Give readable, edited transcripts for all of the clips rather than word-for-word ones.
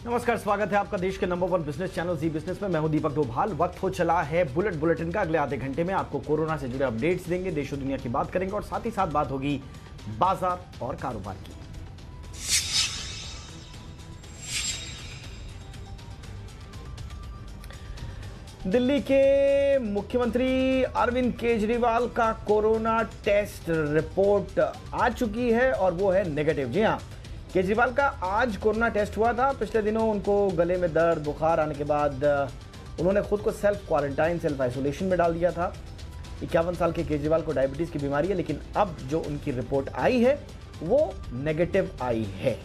नमस्कार, स्वागत है आपका देश के नंबर 1 बिजनेस चैनल जी बिजनेस में। मैं हूं दीपक डोभाल। वक्त हो चला है बुलेटिन का। अगले आधे घंटे में आपको कोरोना से जुड़े अपडेट्स देंगे, देश और दुनिया की बात करेंगे और साथ ही साथ बात होगी बाजार और कारोबार की। दिल्ली के मुख्यमंत्री अरविंद केजरीवाल का कोरोना टेस्ट रिपोर्ट आ चुकी है और वो है नेगेटिव। जी हां, केजरीवाल का आज कोरोना टेस्ट हुआ था। पिछले दिनों उनको गले में दर्द, बुखार आने के बाद उन्होंने खुद को सेल्फ क्वारंटाइन, सेल्फ आइसोलेशन में डाल दिया था। 51 साल के केजरीवाल को डायबिटीज की बीमारी है, लेकिन अब जो उनकी रिपोर्ट आई है वो नेगेटिव आई है।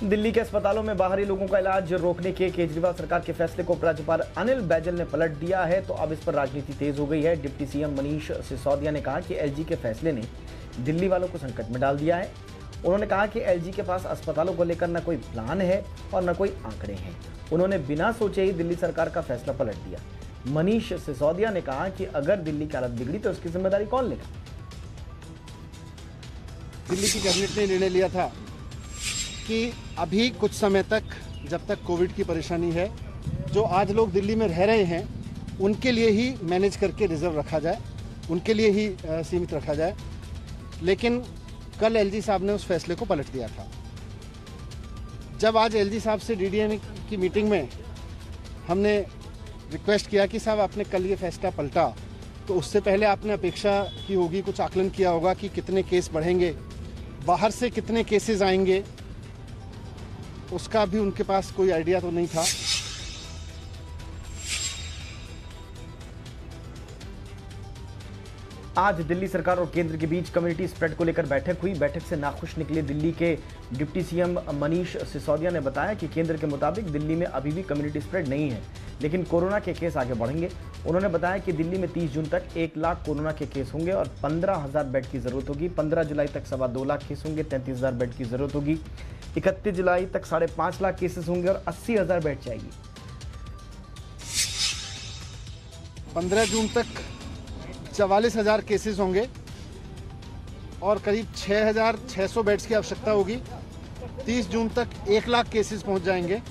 दिल्ली के अस्पतालों में बाहरी लोगों का इलाज रोकने के केजरीवाल सरकार के फैसले को उपराज्यपाल अनिल बैजल ने पलट दिया है, तो अब इस पर राजनीति तेज हो गई है। डिप्टी सीएम मनीष सिसोदिया ने कहा कि एलजी के फैसले ने दिल्ली वालों को संकट में डाल दिया है। उन्होंने कहा कि एलजी के पास अस्पतालों को लेकर न कोई प्लान है और न कोई आंकड़े हैं। उन्होंने बिना सोचे ही दिल्ली सरकार का फैसला पलट दिया। मनीष सिसोदिया ने कहा कि अगर दिल्ली की हालत बिगड़ी तो उसकी जिम्मेदारी कौन लेगा। दिल्ली की कैबिनेट ने निर्णय लिया था कि अभी कुछ समय तक, जब तक कोविड की परेशानी है, जो आज लोग दिल्ली में रह रहे हैं उनके लिए ही मैनेज करके रिजर्व रखा जाए, उनके लिए ही सीमित रखा जाए। लेकिन कल एलजी साहब ने उस फैसले को पलट दिया था। जब आज एलजी साहब से डीडीएम की मीटिंग में हमने रिक्वेस्ट किया कि साहब आपने कल ये फैसला पलटा, तो उससे पहले आपने अपेक्षा की होगी, कुछ आकलन किया होगा कि कितने केस बढ़ेंगे, बाहर से कितने केसेस आएंगे, उसका भी उनके पास कोई आइडिया तो नहीं था। आज दिल्ली सरकार और केंद्र के बीच कम्युनिटी स्प्रेड को लेकर बैठक हुई। बैठक से नाखुश निकले दिल्ली के डिप्टी सीएम मनीष सिसोदिया ने बताया कि केंद्र के मुताबिक दिल्ली में अभी भी कम्युनिटी स्प्रेड नहीं है, लेकिन कोरोना के केस आगे बढ़ेंगे। उन्होंने बताया कि दिल्ली में 30 जून तक 1 लाख कोरोना के केस होंगे और 15,000 बेड की जरूरत होगी। 15 जुलाई तक 2.25 लाख केस होंगे, 33,000 बेड की जरूरत होगी। 31 जुलाई तक 5.5 लाख केसेस होंगे और 80,000 बेड चाहिए। 15 जून तक 44,000 केसेस होंगे और करीब 6,600 बेड्स की आवश्यकता होगी। 30 जून तक 1 लाख केसेस पहुंच जाएंगे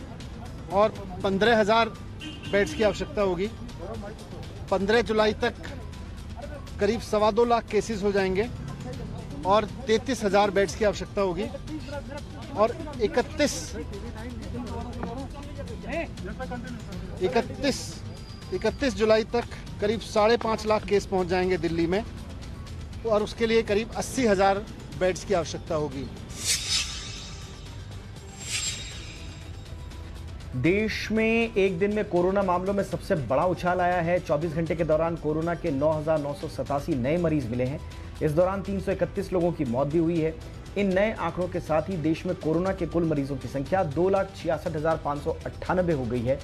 और 15,000 बेड्स की आवश्यकता होगी। 15 जुलाई तक करीब 2.25 लाख केसेस हो जाएंगे और 33,000 बेड्स की आवश्यकता होगी। और 31 जुलाई तक करीब 5.5 लाख केस पहुंच जाएंगे दिल्ली में और उसके लिए करीब 80,000 बेड्स की आवश्यकता होगी। देश में एक दिन में कोरोना मामलों में सबसे बड़ा उछाल आया है। 24 घंटे के दौरान कोरोना के 9,987 नए मरीज मिले हैं। इस दौरान 331 लोगों की मौत भी हुई है। इन नए आंकड़ों के साथ ही देश में कोरोना के कुल मरीजों की संख्या 2,66,598 हो गई है।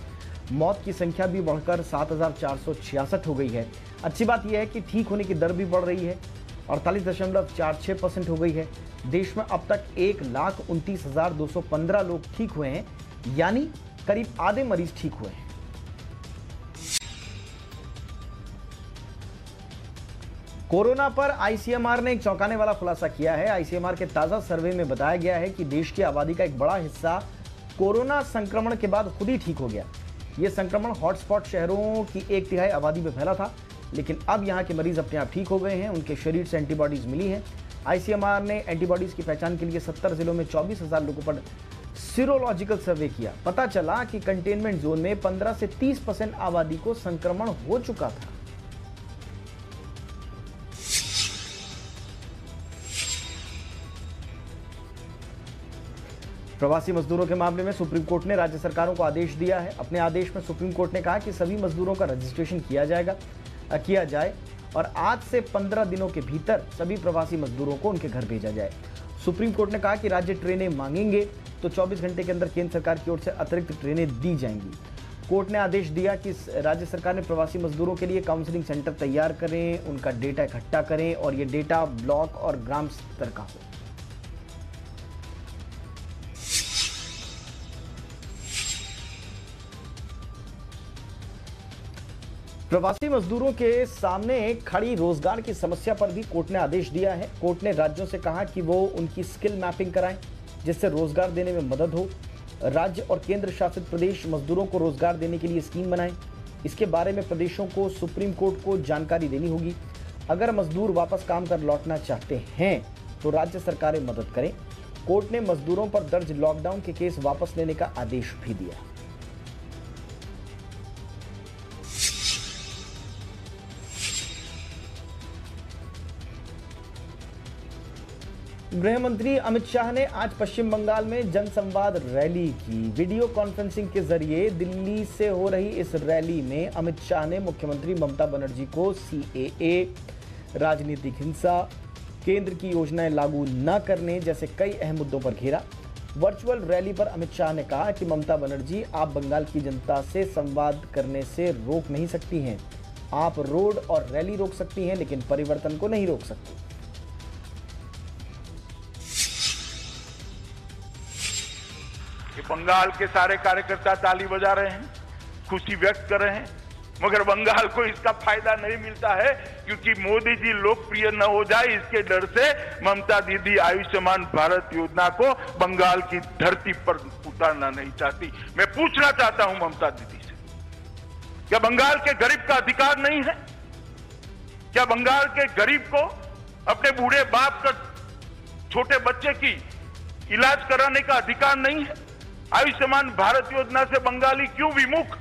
मौत की संख्या भी बढ़कर 7,466 हो गई है। अच्छी बात यह है कि ठीक होने की दर भी बढ़ रही है, 48.46% हो गई है। देश में अब तक 1,29,215 लोग ठीक हुए हैं, यानी करीब आधे मरीज ठीक हुए हैं। कोरोना पर आईसीएमआर ने एक चौंकाने वाला खुलासा किया है। आईसीएमआर के ताजा सर्वे में बताया गया है कि देश की आबादी का एक बड़ा हिस्सा कोरोना संक्रमण के बाद खुद ही ठीक हो गया। यह संक्रमण हॉटस्पॉट शहरों की 1/3 आबादी में फैला था, लेकिन अब यहां के मरीज अपने आप ठीक हो गए हैं, उनके शरीर से एंटीबॉडीज मिली हैं। आईसीएमआर ने एंटीबॉडीज की पहचान के लिए 70 जिलों में 24,000 लोगों पर सीरोलॉजिकल सर्वे किया। पता चला कि कंटेनमेंट जोन में 15 से 30% आबादी को संक्रमण हो चुका था। प्रवासी मजदूरों के मामले में सुप्रीम कोर्ट ने राज्य सरकारों को आदेश दिया है। अपने आदेश में सुप्रीम कोर्ट ने कहा कि सभी मजदूरों का रजिस्ट्रेशन किया जाए और आज से 15 दिनों के भीतर सभी प्रवासी मजदूरों को उनके घर भेजा जाए। सुप्रीम कोर्ट ने कहा कि राज्य ट्रेनें मांगेंगे तो 24 घंटे के अंदर केंद्र सरकार की ओर से अतिरिक्त ट्रेनें दी जाएंगी। कोर्ट ने आदेश दिया कि राज्य सरकार ने प्रवासी मजदूरों के लिए काउंसलिंग सेंटर तैयार करें, उनका डेटा इकट्ठा करें और ये डेटा ब्लॉक और ग्राम स्तर का हो। प्रवासी मजदूरों के सामने खड़ी रोजगार की समस्या पर भी कोर्ट ने आदेश दिया है। कोर्ट ने राज्यों से कहा कि वो उनकी स्किल मैपिंग कराएं जिससे रोजगार देने में मदद हो। राज्य और केंद्र शासित प्रदेश मजदूरों को रोजगार देने के लिए स्कीम बनाएं। इसके बारे में प्रदेशों को सुप्रीम कोर्ट को जानकारी देनी होगी। अगर मजदूर वापस काम कर लौटना चाहते हैं तो राज्य सरकारें मदद करें। कोर्ट ने मजदूरों पर दर्ज लॉकडाउन के केस वापस लेने का आदेश भी दिया। गृह मंत्री अमित शाह ने आज पश्चिम बंगाल में जनसंवाद रैली की। वीडियो कॉन्फ्रेंसिंग के जरिए दिल्ली से हो रही इस रैली में अमित शाह ने मुख्यमंत्री ममता बनर्जी को सीएए, राजनीतिक हिंसा, केंद्र की योजनाएं लागू न करने जैसे कई अहम मुद्दों पर घेरा। वर्चुअल रैली पर अमित शाह ने कहा कि ममता बनर्जी, आप बंगाल की जनता से संवाद करने से रोक नहीं सकती हैं। आप रोड और रैली रोक सकती हैं लेकिन परिवर्तन को नहीं रोक सकती। बंगाल के सारे कार्यकर्ता ताली बजा रहे हैं, खुशी व्यक्त कर रहे हैं, मगर बंगाल को इसका फायदा नहीं मिलता है क्योंकि मोदी जी लोकप्रिय न हो जाए इसके डर से ममता दीदी आयुष्मान भारत योजना को बंगाल की धरती पर उतारना नहीं चाहती। मैं पूछना चाहता हूं ममता दीदी से, क्या बंगाल के गरीब का अधिकार नहीं है? क्या बंगाल के गरीब को अपने बूढ़े बाप का छोटे बच्चे की इलाज कराने का अधिकार नहीं है? आयुष्मान भारत योजना से बंगाली क्यों विमुख?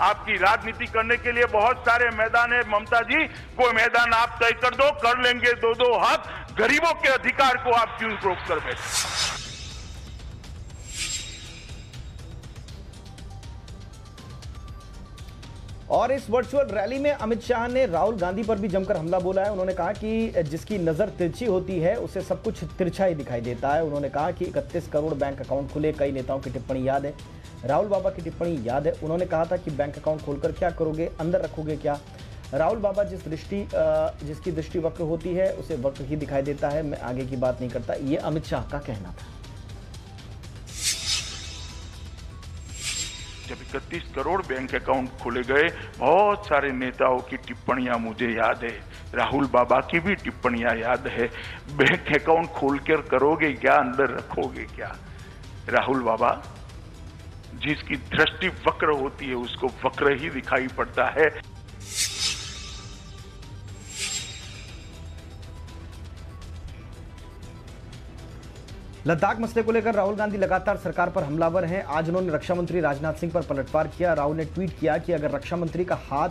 आपकी राजनीति करने के लिए बहुत सारे मैदान है ममता जी, कोई मैदान आप तय कर दो, कर लेंगे दो हाथ। गरीबों के अधिकार को आप क्यों रोक कर बैठे? और इस वर्चुअल रैली में अमित शाह ने राहुल गांधी पर भी जमकर हमला बोला है। उन्होंने कहा कि जिसकी नजर तिरछी होती है उसे सब कुछ तिरछा ही दिखाई देता है। उन्होंने कहा कि 31 करोड़ बैंक अकाउंट खुले। कई नेताओं की टिप्पणी याद है, राहुल बाबा की टिप्पणी याद है। उन्होंने कहा था कि बैंक अकाउंट खोलकर क्या करोगे, अंदर रखोगे क्या? राहुल बाबा जिसकी दृष्टि वक्र होती है उसे वक्र ही दिखाई देता है, मैं आगे की बात नहीं करता। ये अमित शाह का कहना था। जब 31 करोड़ बैंक अकाउंट खोले गए, बहुत सारे नेताओं की टिप्पणियां मुझे याद है, राहुल बाबा की भी टिप्पणियां याद है। बैंक अकाउंट खोलकर करोगे क्या, अंदर रखोगे क्या? राहुल बाबा, जिसकी दृष्टि वक्र होती है उसको वक्र ही दिखाई पड़ता है। लद्दाख मसले को लेकर राहुल गांधी लगातार सरकार पर हमलावर हैं। आज उन्होंने रक्षा मंत्री राजनाथ सिंह पर पलटवार किया। राहुल ने ट्वीट किया कि अगर रक्षा मंत्री का हाथ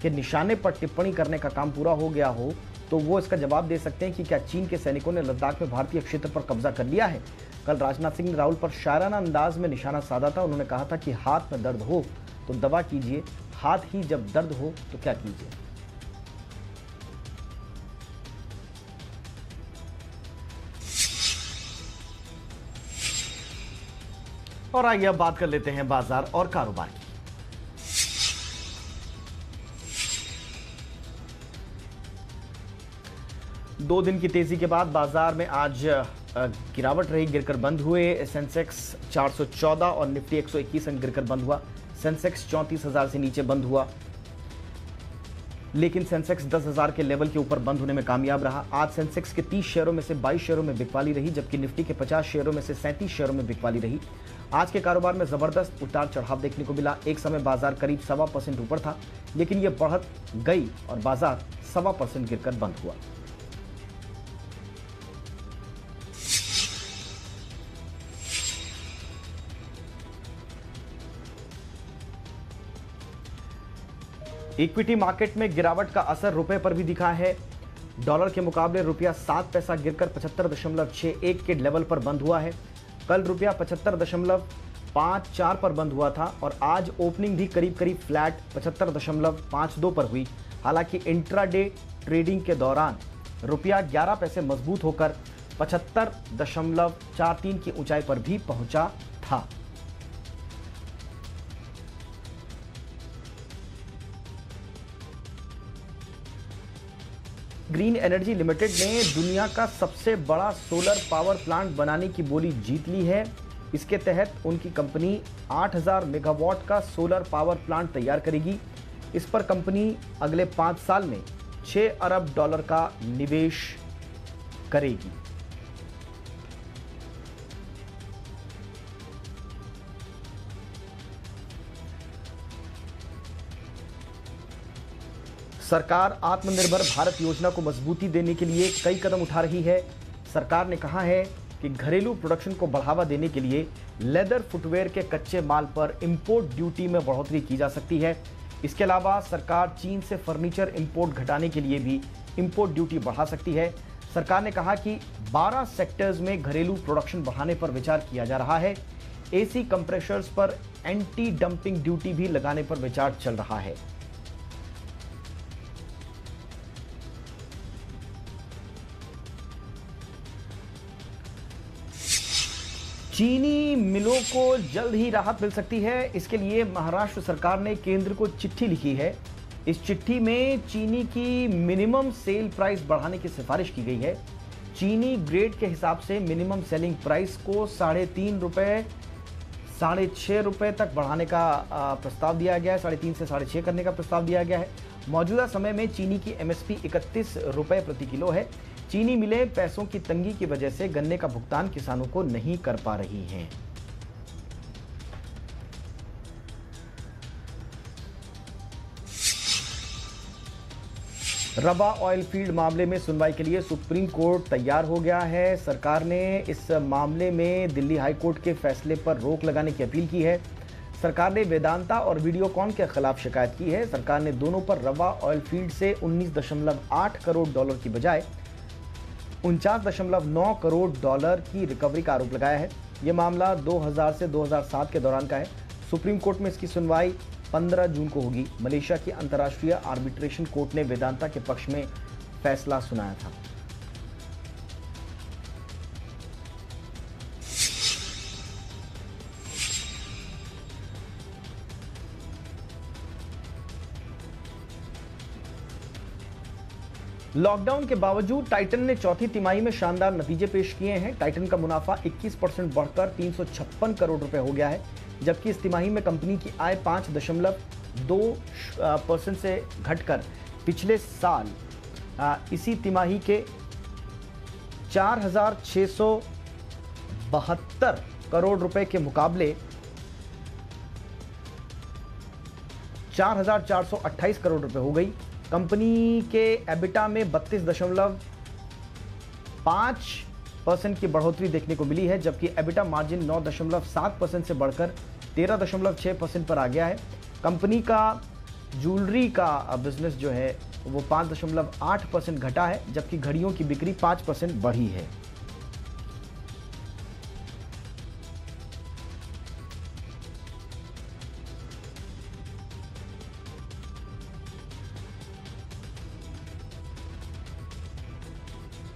के निशाने पर टिप्पणी करने का काम पूरा हो गया हो तो वो इसका जवाब दे सकते हैं कि क्या चीन के सैनिकों ने लद्दाख में भारतीय क्षेत्र पर कब्जा कर लिया है। कल राजनाथ सिंह ने राहुल पर शायराना अंदाज में निशाना साधा था। उन्होंने कहा था कि हाथ में दर्द हो तो दवा कीजिए, हाथ ही जब दर्द हो तो क्या कीजिए। और आइए अब बात कर लेते हैं बाजार और कारोबार की। दो दिन की तेजी के बाद बाजार में आज गिरावट रही, गिरकर बंद हुए। सेंसेक्स 414 और निफ्टी 121 अंक गिरकर बंद हुआ। सेंसेक्स 34,000 से नीचे बंद हुआ, लेकिन सेंसेक्स 10,000 के लेवल के ऊपर बंद होने में कामयाब रहा। आज सेंसेक्स के 30 शेयरों में से 22 शेयरों में बिकवाली रही, जबकि निफ्टी के 50 शेयरों में से 37 शेयरों में बिकवाली रही। आज के कारोबार में जबरदस्त उतार चढ़ाव देखने को मिला। एक समय बाजार करीब 1.25% ऊपर था, लेकिन यह बढ़त गई और बाजार 1.25% गिरकर बंद हुआ। इक्विटी मार्केट में गिरावट का असर रुपए पर भी दिखा है। डॉलर के मुकाबले रुपया 7 पैसा गिरकर 75.61 के लेवल पर बंद हुआ है। कल रुपया 75.54 पर बंद हुआ था और आज ओपनिंग भी करीब करीब फ्लैट 75.52 पर हुई। हालांकि इंट्राडे ट्रेडिंग के दौरान रुपया 11 पैसे मजबूत होकर 75.43 की ऊंचाई पर भी पहुंचा था। ग्रीन एनर्जी लिमिटेड ने दुनिया का सबसे बड़ा सोलर पावर प्लांट बनाने की बोली जीत ली है। इसके तहत उनकी कंपनी 8,000 मेगावाट का सोलर पावर प्लांट तैयार करेगी। इस पर कंपनी अगले 5 साल में $6 अरब का निवेश करेगी। सरकार आत्मनिर्भर भारत योजना को मजबूती देने के लिए कई कदम उठा रही है। सरकार ने कहा है कि घरेलू प्रोडक्शन को बढ़ावा देने के लिए लेदर फुटवेयर के कच्चे माल पर इंपोर्ट ड्यूटी में बढ़ोतरी की जा सकती है। इसके अलावा सरकार चीन से फर्नीचर इंपोर्ट घटाने के लिए भी इंपोर्ट ड्यूटी बढ़ा सकती है। सरकार ने कहा कि 12 सेक्टर्स में घरेलू प्रोडक्शन बढ़ाने पर विचार किया जा रहा है। एसी कंप्रेशर्स पर एंटी डंपिंग ड्यूटी भी लगाने पर विचार चल रहा है। चीनी मिलों को जल्द ही राहत मिल सकती है। इसके लिए महाराष्ट्र सरकार ने केंद्र को चिट्ठी लिखी है। इस चिट्ठी में चीनी की मिनिमम सेल प्राइस बढ़ाने की सिफारिश की गई है। चीनी ग्रेड के हिसाब से मिनिमम सेलिंग प्राइस को 3.5 रुपए 6.5 रुपए तक बढ़ाने का प्रस्ताव दिया गया है। 3.5 से 6.5 करने का प्रस्ताव दिया गया है। मौजूदा समय में चीनी की एमएसपी 31 रुपए प्रति किलो है। चीनी मिलें पैसों की तंगी की वजह से गन्ने का भुगतान किसानों को नहीं कर पा रही हैं। रवा ऑयल फील्ड मामले में सुनवाई के लिए सुप्रीम कोर्ट तैयार हो गया है। सरकार ने इस मामले में दिल्ली हाई कोर्ट के फैसले पर रोक लगाने की अपील की है। सरकार ने वेदांता और वीडियोकॉन के खिलाफ शिकायत की है। सरकार ने दोनों पर रवा ऑयल फील्ड से $19.8 करोड़ की बजाय $49.9 करोड़ की रिकवरी का आरोप लगाया है। यह मामला 2000 से 2007 के दौरान का है। सुप्रीम कोर्ट में इसकी सुनवाई 15 जून को होगी। मलेशिया की अंतर्राष्ट्रीय आर्बिट्रेशन कोर्ट ने वेदांता के पक्ष में फैसला सुनाया था। लॉकडाउन के बावजूद टाइटन ने चौथी तिमाही में शानदार नतीजे पेश किए हैं। टाइटन का मुनाफा 21% बढ़कर 356 करोड़ रुपए हो गया है, जबकि इस तिमाही में कंपनी की आय 5.2% से घटकर पिछले साल इसी तिमाही के 4,672 करोड़ रुपए के मुकाबले 4,428 करोड़ रुपए हो गई। कंपनी के एबिटा में 32.5% की बढ़ोतरी देखने को मिली है, जबकि एबिटा मार्जिन 9.7% से बढ़कर 13.6% पर आ गया है। कंपनी का ज्वेलरी का बिजनेस जो है वो 5.8% घटा है, जबकि घड़ियों की बिक्री 5% बढ़ी है।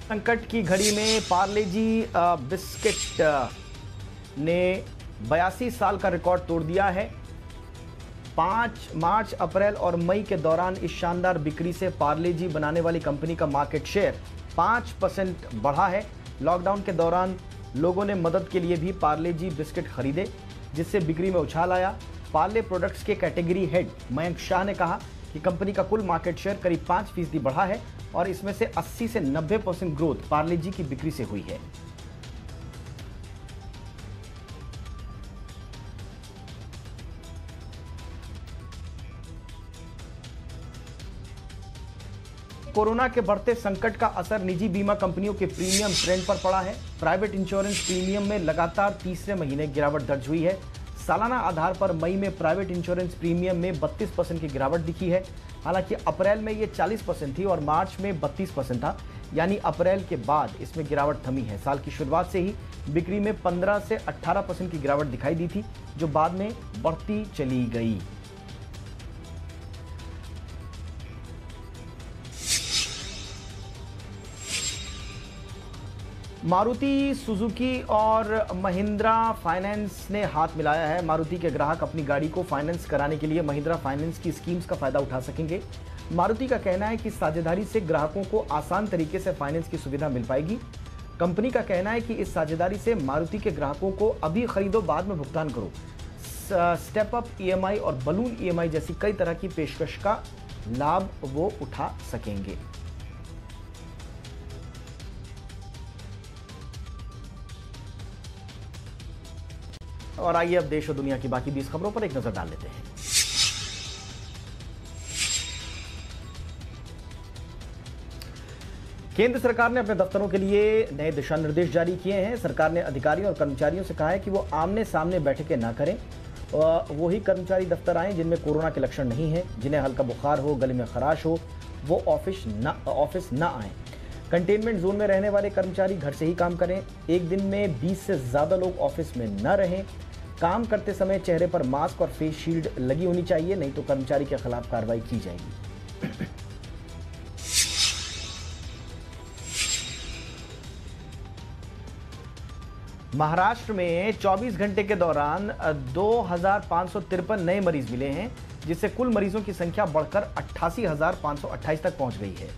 संकट की घड़ी में पार्ले जी बिस्किट ने 82 साल का रिकॉर्ड तोड़ दिया है। 5 मार्च, अप्रैल और मई के दौरान इस शानदार बिक्री से पार्ले जी बनाने वाली कंपनी का मार्केट शेयर 5% बढ़ा है। लॉकडाउन के दौरान लोगों ने मदद के लिए भी पार्ले जी बिस्किट खरीदे, जिससे बिक्री में उछाल आया। पार्ले प्रोडक्ट्स के कैटेगरी हेड मयंक शाह ने कहा कि कंपनी का कुल मार्केट शेयर करीब 5% बढ़ा है और इसमें से 80 से 90% ग्रोथ पार्ले जी की बिक्री से हुई है। कोरोना के बढ़ते संकट का असर निजी बीमा कंपनियों के प्रीमियम ट्रेंड पर पड़ा है। प्राइवेट इंश्योरेंस प्रीमियम में लगातार तीसरे महीने गिरावट दर्ज हुई है। सालाना आधार पर मई में प्राइवेट इंश्योरेंस प्रीमियम में 32% की गिरावट दिखी है। हालांकि अप्रैल में ये 40% थी और मार्च में 32% था, यानी अप्रैल के बाद इसमें गिरावट थमी है। साल की शुरुआत से ही बिक्री में 15 से 18% की गिरावट दिखाई दी थी, जो बाद में बढ़ती चली गई। मारुति सुजुकी और महिंद्रा फाइनेंस ने हाथ मिलाया है। मारुति के ग्राहक अपनी गाड़ी को फाइनेंस कराने के लिए महिंद्रा फाइनेंस की स्कीम्स का फायदा उठा सकेंगे। मारुति का कहना है कि साझेदारी से ग्राहकों को आसान तरीके से फाइनेंस की सुविधा मिल पाएगी। कंपनी का कहना है कि इस साझेदारी से मारुति के ग्राहकों को अभी खरीदो बाद में भुगतान करो स्टेप अप ईएमआई और बलून ईएमआई जैसी कई तरह की पेशकश का लाभ वो उठा सकेंगे। और आइए अब देश और दुनिया की बाकी 20 खबरों पर एक नजर डाल लेते हैं। केंद्र सरकार ने अपने दफ्तरों के लिए नए दिशा निर्देश जारी किए हैं। सरकार ने अधिकारियों और कर्मचारियों से कहा है कि वो आमने सामने बैठकें ना करें। वही कर्मचारी दफ्तर आएं जिनमें कोरोना के लक्षण नहीं है, जिन्हें हल्का बुखार हो, गले में खराश हो, वो ऑफिस ना आएं। कंटेनमेंट जोन में रहने वाले कर्मचारी घर से ही काम करें। एक दिन में 20 से ज्यादा लोग ऑफिस में न रहें। काम करते समय चेहरे पर मास्क और फेस शील्ड लगी होनी चाहिए, नहीं तो कर्मचारी के खिलाफ कार्रवाई की जाएगी। महाराष्ट्र में 24 घंटे के दौरान 2553 नए मरीज मिले हैं, जिससे कुल मरीजों की संख्या बढ़कर 88,528 तक पहुंच गई है।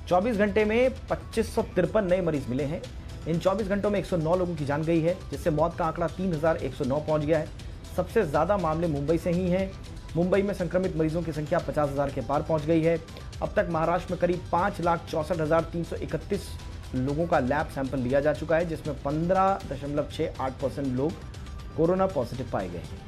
24 घंटे में 2553 नए मरीज मिले हैं। इन 24 घंटों में 109 लोगों की जान गई है, जिससे मौत का आंकड़ा 3,109 पहुंच गया है। सबसे ज्यादा मामले मुंबई से ही हैं। मुंबई में संक्रमित मरीजों की संख्या 50,000 के पार पहुंच गई है। अब तक महाराष्ट्र में करीब 5,64,331 लोगों का लैब सैंपल लिया जा चुका है, जिसमें 15.68% लोग कोरोना पॉजिटिव पाए गए हैं।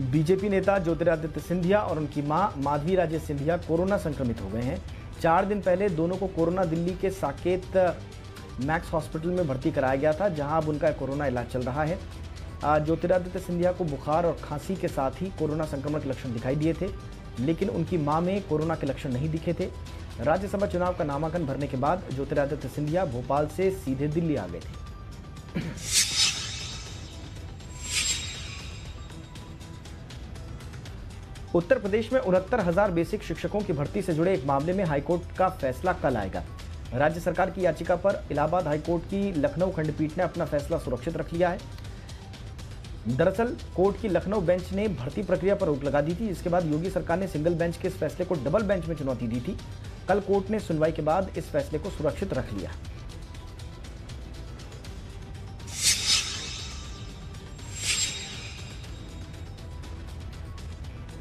बीजेपी नेता ज्योतिरादित्य सिंधिया और उनकी मां माधवी राजे सिंधिया कोरोना संक्रमित हो गए हैं। 4 दिन पहले दोनों को कोरोना दिल्ली के साकेत मैक्स हॉस्पिटल में भर्ती कराया गया था, जहां अब उनका कोरोना इलाज चल रहा है। ज्योतिरादित्य सिंधिया को बुखार और खांसी के साथ ही कोरोना संक्रमण के लक्षण दिखाई दिए थे, लेकिन उनकी मां में कोरोना के लक्षण नहीं दिखे थे। राज्यसभा चुनाव का नामांकन भरने के बाद ज्योतिरादित्य सिंधिया भोपाल से सीधे दिल्ली आ गए थे। उत्तर प्रदेश में 69,000 बेसिक शिक्षकों की भर्ती से जुड़े एक मामले में हाईकोर्ट का फैसला कल आएगा। राज्य सरकार की याचिका पर इलाहाबाद हाईकोर्ट की लखनऊ खंडपीठ ने अपना फैसला सुरक्षित रख लिया है। दरअसल कोर्ट की लखनऊ बेंच ने भर्ती प्रक्रिया पर रोक लगा दी थी, जिसके बाद योगी सरकार ने सिंगल बेंच के इस फैसले को डबल बेंच में चुनौती दी थी। कल कोर्ट ने सुनवाई के बाद इस फैसले को सुरक्षित रख लिया।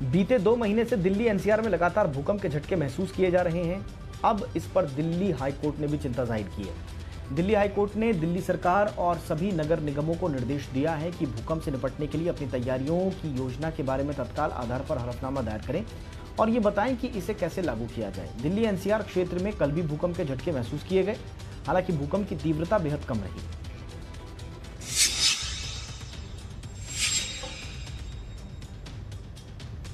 बीते 2 महीने से दिल्ली एनसीआर में लगातार भूकंप के झटके महसूस किए जा रहे हैं। अब इस पर दिल्ली हाईकोर्ट ने भी चिंता जाहिर की है। दिल्ली हाईकोर्ट ने दिल्ली सरकार और सभी नगर निगमों को निर्देश दिया है कि भूकंप से निपटने के लिए अपनी तैयारियों की योजना के बारे में तत्काल आधार पर हलफनामा दायर करें और ये बताएं कि इसे कैसे लागू किया जाए। दिल्ली एनसीआर क्षेत्र में कल भी भूकंप के झटके महसूस किए गए, हालांकि भूकंप की तीव्रता बेहद कम रही।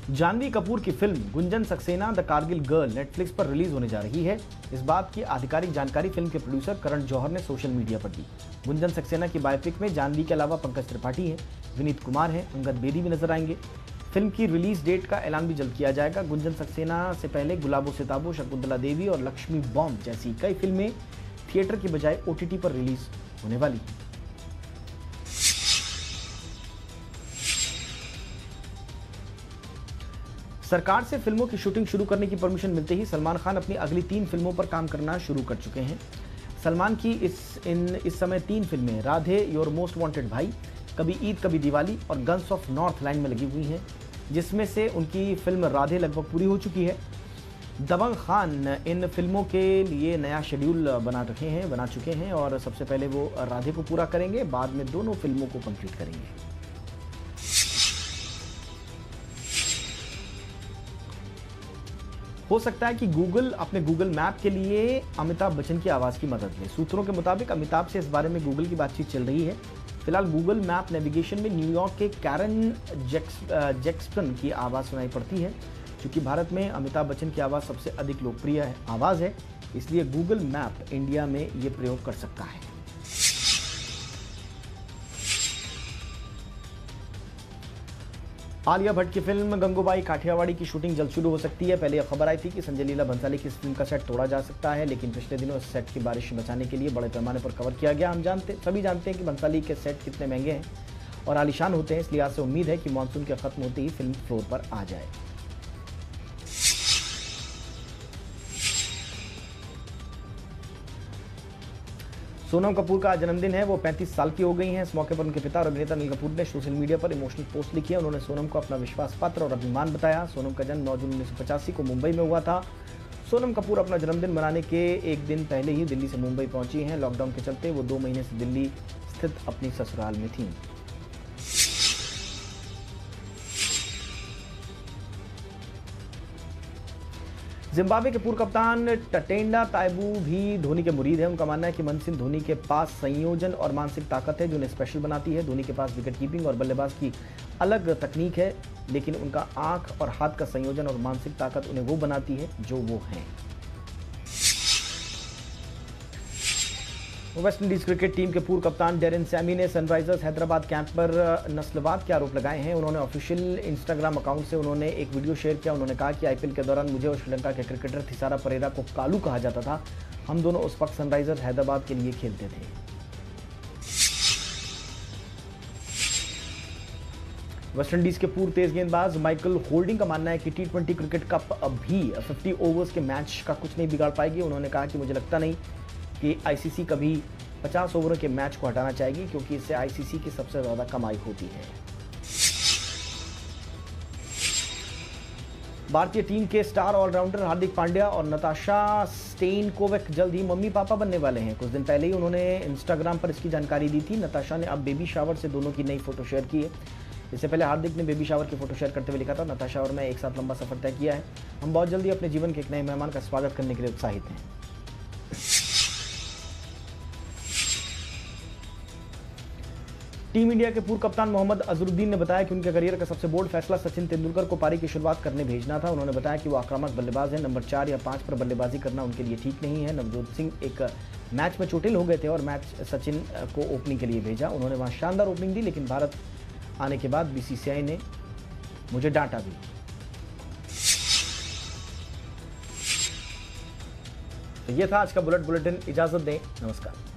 जानवी कपूर की film Gunjan Saxena the Kargil girl Netflix पर रिलीज होने जा रही है। इस बात की आधिकारिक जानकारी फिल्म के प्रोड्यूसर करण जौहर ने सोशल मीडिया पर दी। गुंजन सक्सेना की बायोपिक में जानवी के अलावा पंकज त्रिपाठी हैं, विनीत कुमार हैं, अंगद बेदी भी नजर आएंगे। फिल्म की रिलीज डेट का ऐलान भी जल्द किया जाएगा। गुंजन सक्सेना से पहले गुलाबो सिताबो, शकुंतला देवी और लक्ष्मी बॉम्ब जैसी कई फिल्में थिएटर की बजाय ओटीटी पर रिलीज होने वाली हैं। सरकार से फिल्मों की शूटिंग शुरू करने की परमिशन मिलते ही सलमान खान अपनी अगली 3 फिल्मों पर काम करना शुरू कर चुके हैं। सलमान की इस समय 3 फिल्में राधे, योर मोस्ट वांटेड भाई, कभी ईद कभी दिवाली और गन्स ऑफ नॉर्थ लाइन में लगी हुई हैं, जिसमें से उनकी फिल्म राधे लगभग पूरी हो चुकी है। दबंग खान इन फिल्मों के लिए नया शेड्यूल बना चुके हैं और सबसे पहले वो राधे को पूरा करेंगे, बाद में दोनों फिल्मों को कंप्लीट करेंगे। हो सकता है कि गूगल अपने गूगल मैप के लिए अमिताभ बच्चन की आवाज़ की मदद ले। सूत्रों के मुताबिक अमिताभ से इस बारे में गूगल की बातचीत चल रही है। फिलहाल गूगल मैप नेविगेशन में न्यूयॉर्क के कैरन जैक्सन की आवाज़ सुनाई पड़ती है। क्योंकि भारत में अमिताभ बच्चन की आवाज़ सबसे अधिक लोकप्रिय आवाज़ है, इसलिए गूगल मैप इंडिया में ये प्रयोग कर सकता है। आलिया भट्ट की फिल्म गंगूबाई काठियावाड़ी की शूटिंग जल्द शुरू हो सकती है। पहले यह खबर आई थी कि संजय लीला भंसाली की इस फिल्म का सेट तोड़ा जा सकता है, लेकिन पिछले दिनों इस सेट की बारिश से बचाने के लिए बड़े पैमाने पर कवर किया गया। सभी जानते हैं कि भंसाली के सेट कितने महंगे हैं और आलीशान होते हैं, इसलिए आज से उम्मीद है कि मानसून के खत्म होते ही फिल्म फ्लोर पर आ जाए। सोनम कपूर का आज जन्मदिन है, वो 35 साल की हो गई हैं। इस मौके पर उनके पिता और अभिनेता अनिल कपूर ने सोशल मीडिया पर इमोशनल पोस्ट लिखी है। उन्होंने सोनम को अपना विश्वास पात्र और अभिमान बताया। सोनम का जन्म 9 जून 1985 को मुंबई में हुआ था। सोनम कपूर अपना जन्मदिन मनाने के एक दिन पहले ही दिल्ली से मुंबई पहुंची हैं। लॉकडाउन के चलते वो 2 महीने से दिल्ली स्थित अपनी ससुराल में थीं। जिम्बाब्वे के पूर्व कप्तान टटेंडा ताइबू भी धोनी के मुरीद हैं। उनका मानना है कि महेंद्र सिंह धोनी के पास संयोजन और मानसिक ताकत है जो उन्हें स्पेशल बनाती है। धोनी के पास विकेट कीपिंग और बल्लेबाज की अलग तकनीक है, लेकिन उनका आंख और हाथ का संयोजन और मानसिक ताकत उन्हें वो बनाती है जो वो हैं। वेस्ट इंडीज क्रिकेट टीम के पूर्व कप्तान डेरेन सैमी ने सनराइजर्स हैदराबाद कैंप पर नस्लवाद के आरोप लगाए हैं। उन्होंने ऑफिशियल इंस्टाग्राम अकाउंट से उन्होंने एक वीडियो शेयर किया। उन्होंने कहा कि आईपीएल के दौरान मुझे और श्रीलंका के क्रिकेटर थिसारा परेरा को कालू कहा जाता था। हम दोनों उस वक्त सनराइजर्स हैदराबाद के लिए खेलते थे। वेस्ट इंडीज के पूर्व तेज गेंदबाज माइकल होल्डिंग का मानना है कि T20 क्रिकेट कप अभी 50 ओवर्स के मैच का कुछ नहीं बिगाड़ पाएगी। उन्होंने कहा कि मुझे लगता नहीं कि आईसीसी कभी 50 ओवर के मैच को हटाना चाहेगी, क्योंकि इससे आईसीसी की सबसे ज्यादा कमाई होती है। भारतीय टीम के स्टार ऑलराउंडर हार्दिक पांड्या और नताशा स्टेनकोविक जल्द ही मम्मी पापा बनने वाले हैं। कुछ दिन पहले ही उन्होंने इंस्टाग्राम पर इसकी जानकारी दी थी। नताशा ने अब बेबी शावर से दोनों की नई फोटो शेयर की है। इससे पहले हार्दिक ने बेबी शावर की फोटो शेयर करते हुए लिखा था, नताशा और मैं एक साथ लंबा सफर तय किया है। हम बहुत जल्दी अपने जीवन के एक नए मेहमान का स्वागत करने के लिए उत्साहित हैं। टीम इंडिया के पूर्व कप्तान मोहम्मद अजहरुद्दीन ने बताया कि उनके करियर का सबसे बोल्ड फैसला सचिन तेंदुलकर को पारी की शुरुआत करने भेजना था। उन्होंने बताया कि वो आक्रामक बल्लेबाज हैं। नंबर 4 या 5 पर बल्लेबाजी करना उनके लिए ठीक नहीं है। नवजोत सिंह एक मैच में चोटिल हो गए थे और मैच सचिन को ओपनिंग के लिए भेजा। उन्होंने वहां शानदार ओपनिंग दी, लेकिन भारत आने के बाद बीसीसीआई ने मुझे डांटा भी। तो ये था आज का बुलेटिन। इजाजत दें, नमस्कार।